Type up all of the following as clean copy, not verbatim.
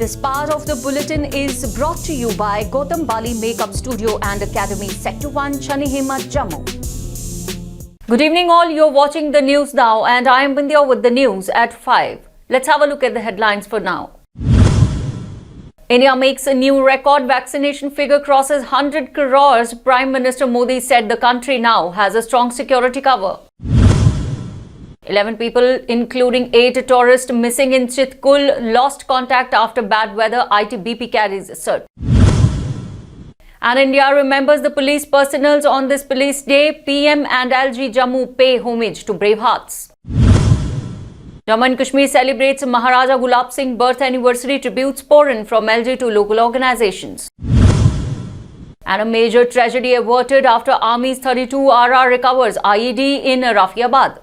This part of the bulletin is brought to you by Gautam Bali Makeup Studio and Academy, Sector 1, Chanihima, Jammu. Good evening all, you're watching the news now and I am Bindya with the news at 5. Let's have a look at the headlines for now. India makes a new record. Vaccination figure crosses 100 crores. Prime Minister Modi said the country now has a strong security cover. 11 people, including 8 tourists, missing in Chitkul, lost contact after bad weather. ITBP carries cert. And India remembers the police personnel on this police day. PM and LG Jammu pay homage to brave hearts. Jammu and Kashmir celebrates Maharaja Gulab Singh birth anniversary. Tributes pour in from LG to local organizations. And a major tragedy averted after Army's 32 RR recovers IED in Rafiabad.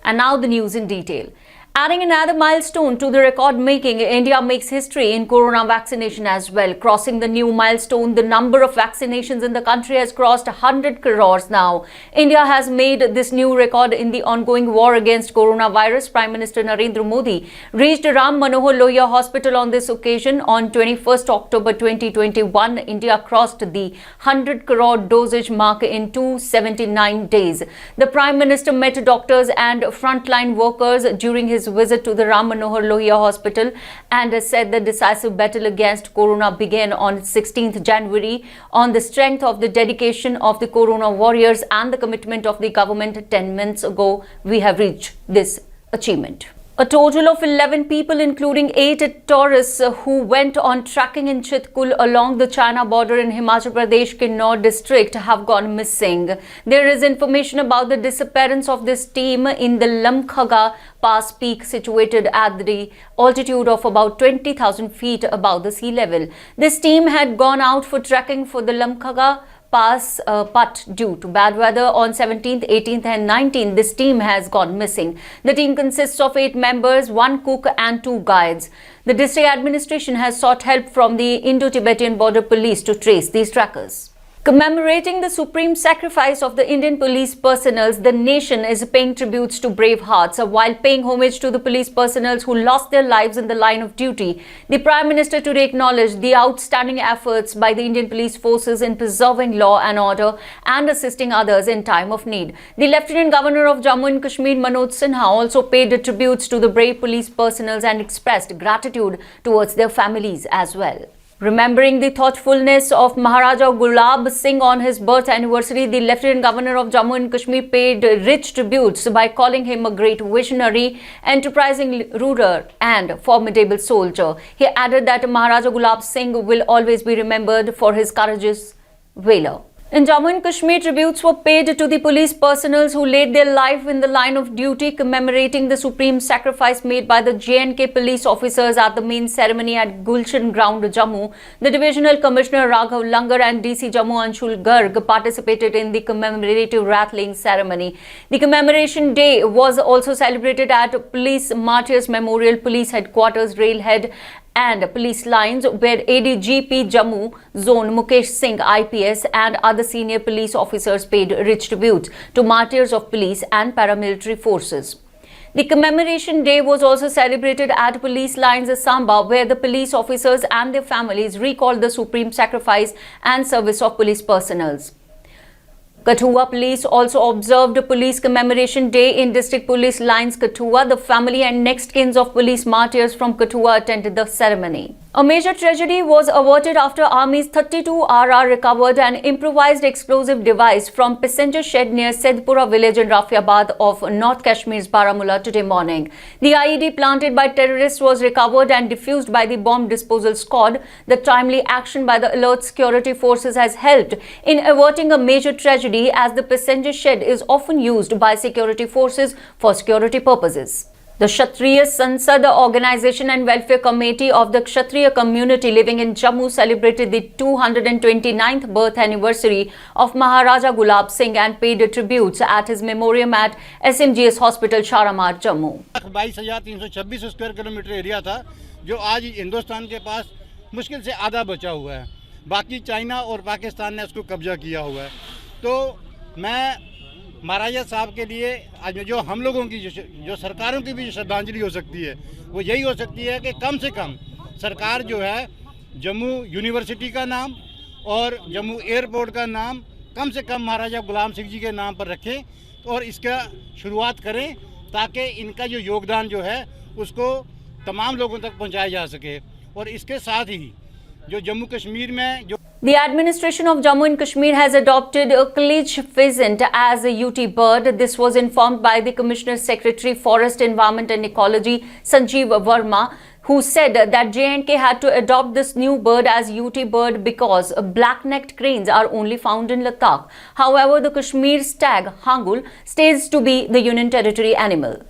And now the news in detail. Adding another milestone to the record-making, India makes history in corona vaccination as well. Crossing the new milestone, the number of vaccinations in the country has crossed 100 crores now. India has made this new record in the ongoing war against coronavirus. Prime Minister Narendra Modi reached Ram Manohar Lohia Hospital on this occasion. On 21st October 2021, India crossed the 100 crore dosage mark in 279 days. The Prime Minister met doctors and frontline workers during his visit to the Ram Manohar Lohia Hospital and said the decisive battle against corona began on 16th January. On the strength of the dedication of the corona warriors and the commitment of the government 10 months ago, we have reached this achievement. A total of 11 people, including 8 tourists who went on trekking in Chitkul along the China border in Himachal Pradesh, Kinnaur district, have gone missing. There is information about the disappearance of this team in the Lamkhaga Pass peak situated at the altitude of about 20,000 feet above the sea level. This team had gone out for trekking for the Lamkhaga Pass, but due to bad weather on 17th, 18th and 19th, this team has gone missing. The team consists of 8 members, 1 cook and 2 guides. The district administration has sought help from the Indo-Tibetan Border Police to trace these trackers. Commemorating the supreme sacrifice of the Indian police personnel, the nation is paying tributes to brave hearts. While paying homage to the police personnel who lost their lives in the line of duty, the Prime Minister today acknowledged the outstanding efforts by the Indian police forces in preserving law and order and assisting others in time of need. The Lieutenant Governor of Jammu and Kashmir, Manoj Sinha, also paid tributes to the brave police personnel and expressed gratitude towards their families as well. Remembering the thoughtfulness of Maharaja Gulab Singh on his birth anniversary, the Lieutenant Governor of Jammu and Kashmir paid rich tributes by calling him a great visionary, enterprising ruler and formidable soldier. He added that Maharaja Gulab Singh will always be remembered for his courageous valor. In Jammu and Kashmir, tributes were paid to the police personnel who laid their life in the line of duty, commemorating the supreme sacrifice made by the J&K police officers at the main ceremony at Gulshan Ground, Jammu. The Divisional Commissioner Raghav Langar and DC Jammu Anshul Garg participated in the commemorative wreath-laying ceremony. The commemoration day was also celebrated at Police Martyrs Memorial, Police Headquarters, Railhead and police lines, where ADGP Jammu Zone Mukesh Singh IPS and other senior police officers paid rich tributes to martyrs of police and paramilitary forces. The commemoration day was also celebrated at Police Lines Samba, where the police officers and their families recalled the supreme sacrifice and service of police personnel. Kathua Police also observed Police Commemoration Day in District Police Lines, Kathua. The family and next kins of police martyrs from Kathua attended the ceremony. A major tragedy was averted after Army's 32 RR recovered an improvised explosive device from passenger shed near Saidpura village in Rafiabad of North Kashmir's Baramulla today morning. The IED planted by terrorists was recovered and defused by the bomb disposal squad. The timely action by the alert security forces has helped in averting a major tragedy, as the passenger shed is often used by security forces for security purposes. The Kshatriya Sansad Organization and Welfare Committee of the Kshatriya community living in Jammu celebrated the 229th birth anniversary of Maharaja Gulab Singh and paid tributes at his memoriam at SMGS Hospital, Sharamar, Jammu. 22,326 square kilometre area था जो आज हिंदुस्तान के पास मुश्किल से आधा बचा हुआ है। बाकी चाइना और पाकिस्तान ने उसको कब्जा किया हुआ है। तो मैं महाराजा साहब के लिए आज जो हम लोगों की जो सरकारों की भी जो श्रद्धांजलि हो सकती है वो यही हो सकती है कि कम से कम सरकार जो है जम्मू यूनिवर्सिटी का नाम और जम्मू एयरपोर्ट का नाम कम से कम महाराजा गुलाम सिंह जी के नाम पर रखें और इसका शुरुआत करें ताकि इनका जो योगदान जो है उसको तमाम लोगों तक पहुंचाया जा सके। और इसके साथ ही जो जम्मू कश्मीर में जो The administration of Jammu and Kashmir has adopted a Kalij pheasant as a UT bird. This was informed by the Commissioner Secretary Forest Environment and Ecology Sanjeev Verma, who said that J&K had to adopt this new bird as UT bird because black-necked cranes are only found in Ladakh. However, the Kashmir stag Hangul stays to be the Union Territory animal.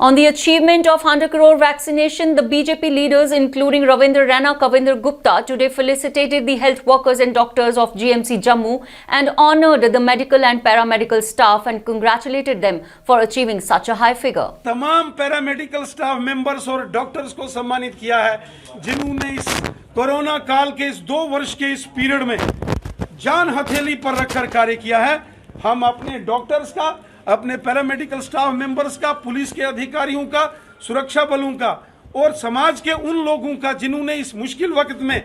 On the achievement of 100 crore vaccination, the BJP leaders including Ravindra Rana, Kavinder Gupta today felicitated the health workers and doctors of GMC Jammu and honoured the medical and paramedical staff and congratulated them for achieving such a high figure. तमाम paramedical staff members और doctors को सम्मानित किया है जिन्होंने इस corona काल के इस 2 वर्ष के इस पीरियड में जान हथेली पर रखकर कार्य किया है। हम अपने डॉक्टर्स का, अपने पैरामेडिकल स्टाफ मेंबर्स का, पुलिस के अधिकारियों का, सुरक्षा बलों का और समाज के उन लोगों का जिन्होंने इस मुश्किल वक्त में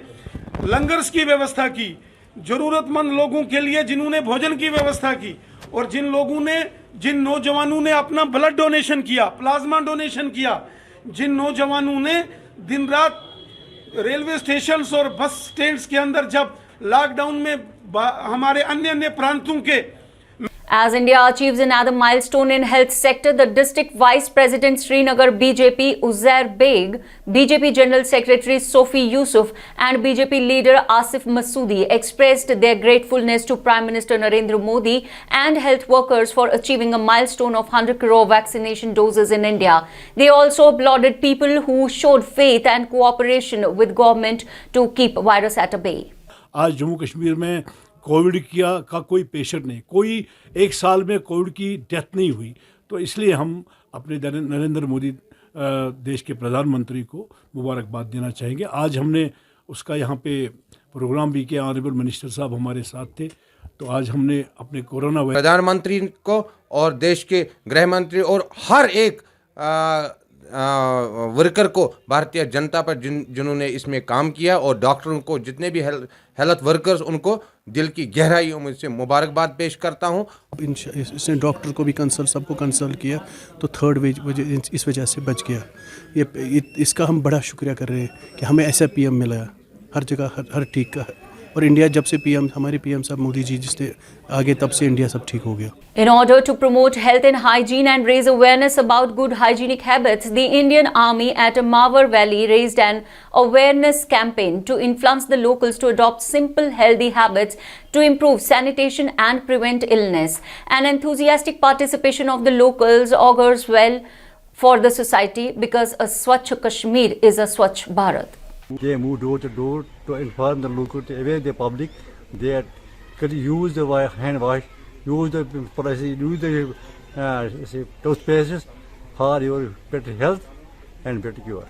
लंगर्स की व्यवस्था की, जरूरतमंद लोगों के लिए जिन्होंने भोजन की व्यवस्था की और जिन नौजवानों ने अपना ब्लड डोनेशन किया, प्लाज्मा डोनेशन किया, जिन नौजवानों ने दिन रात रेलवे स्टेशन और बस स्टैंड्स के अंदर जब लॉकडाउन में हमारे अन्य प्रांतों के As India achieves another milestone in health sector, the District Vice President Srinagar BJP Uzair Beg, BJP General Secretary Sophie Yusuf and BJP leader Asif Masoodi expressed their gratefulness to Prime Minister Narendra Modi and health workers for achieving a milestone of 100 crore vaccination doses in India. They also applauded people who showed faith and cooperation with government to keep virus at bay. आज जम्मू कश्मीर में Covid का कोई patient नहीं, कोई एक साल में Covid की डेथ नहीं हुई। तो इसलिए हम अपने नरेंद्र मोदी देश के प्रधानमंत्री को मुबारकबाद देना चाहेंगे। आज हमने उसका यहाँ पे प्रोग्राम भी किया, ऑनरेबल मिनिस्टर साहब हमारे साथ थे। तो आज हमने अपने कोरोना प्रधानमंत्री को और देश के गृह मंत्री और हर एक वर्कर को, भारतीय जनता पर जिन्होंने इसमें काम किया और डॉक्टरों को, जितने भी हेल्थ वर्कर्स, उनको दिल की गहराइयों में से मुबारकबाद पेश करता हूं। इसने डॉक्टर को भी कंसल्ट, सबको कंसल्ट किया तो थर्ड वेव इस वजह से बच गया। इसका हम बड़ा शुक्रिया कर रहे हैं कि हमें ऐसा पीएम मिला हर जगह, हर ठीक का। और इंडिया जब से पीएम, हमारे पीएम साहब मोदी जी जिसने आगे, तब से इंडिया सब ठीक हो गया। In order to promote health and hygiene and raise awareness about good hygienic habits, the Indian Army at Mawar Valley raised an awareness campaign to influence the locals to adopt simple healthy habits to improve sanitation and prevent illness. An enthusiastic participation of the locals augurs well for the society because a Swachh Kashmir is a Swachh Bharat. They move door to door to inform the local, to aware the public. They could use the hand wash, use the toothpastes for your better health and better cure.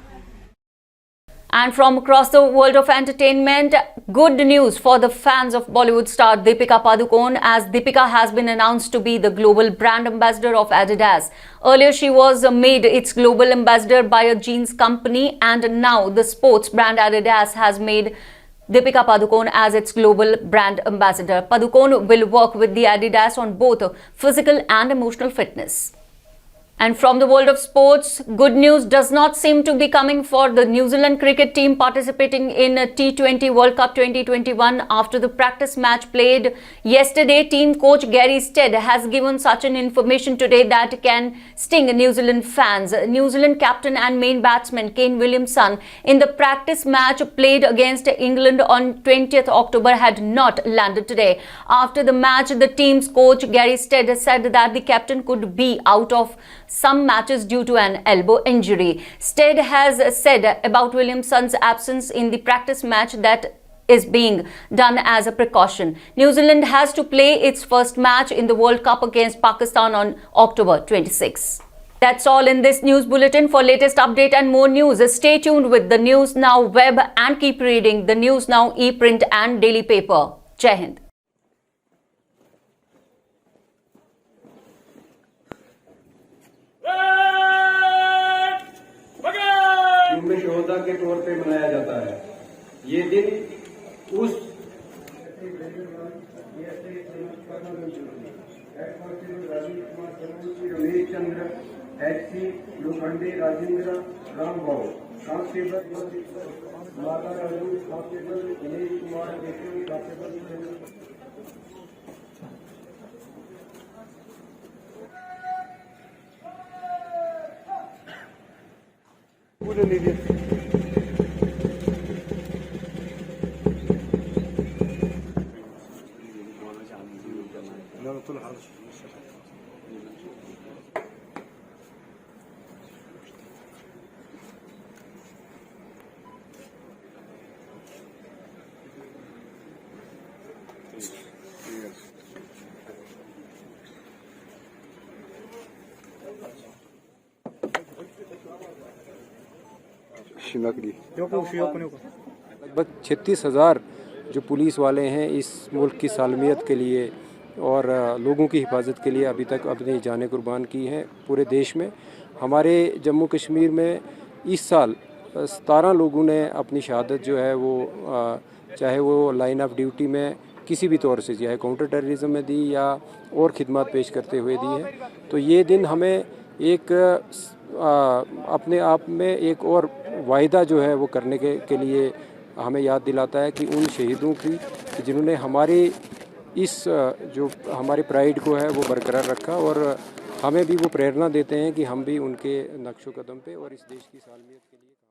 And from across the world of entertainment, good news for the fans of Bollywood star Deepika Padukone, as Deepika has been announced to be the global brand ambassador of Adidas. Earlier, she was made its global ambassador by a jeans company, and now the sports brand Adidas has made Deepika Padukone as its global brand ambassador. Padukone will work with the Adidas on both physical and emotional fitness. And from the world of sports, good news does not seem to be coming for the New Zealand cricket team participating in T20 World Cup 2021. After the practice match played yesterday, team coach Gary Stead has given such an information today that can sting New Zealand fans. New Zealand captain and main batsman Kane Williamson in the practice match played against England on 20th October had not landed today. After the match, the team's coach Gary Stead said that the captain could be out of some matches due to an elbow injury. Stead has said about Williamson's absence in the practice match that is being done as a precaution. New Zealand has to play its first match in the World Cup against Pakistan on October 26. That's all in this news bulletin. For latest update and more news, stay tuned with the News Now web and keep reading the News Now e-print and daily paper. Jai Hind. Lokhande Rajendra Rambhau, constable माता Raju, constable Dinesh Kumar Keshav, constable लगभग 36,000 जो police वाले हैं इस मुल्क की सालमियत के लिए और लोगों की हिफाजत के लिए अभी तक अपनी जानें कुर्बान की हैं पूरे देश में। हमारे जम्मू कश्मीर में इस साल 17 लोगों ने अपनी शहादत जो है वो चाहे वो लाइन ऑफ ड्यूटी में किसी भी तौर से, चाहे काउंटर टेररिज्म में दी या और खिदमत पेश करते हुए दी है। तो ये दिन हमें एक अपने आप में एक और वायदा जो है वो करने के लिए हमें याद दिलाता है कि उन शहीदों की जिन्होंने हमारे इस जो हमारे प्राइड को है वो बरकरार रखा और हमें भी वो प्रेरणा देते हैं कि हम भी उनके नक्शो कदम पे और इस देश की सालमियत के लिए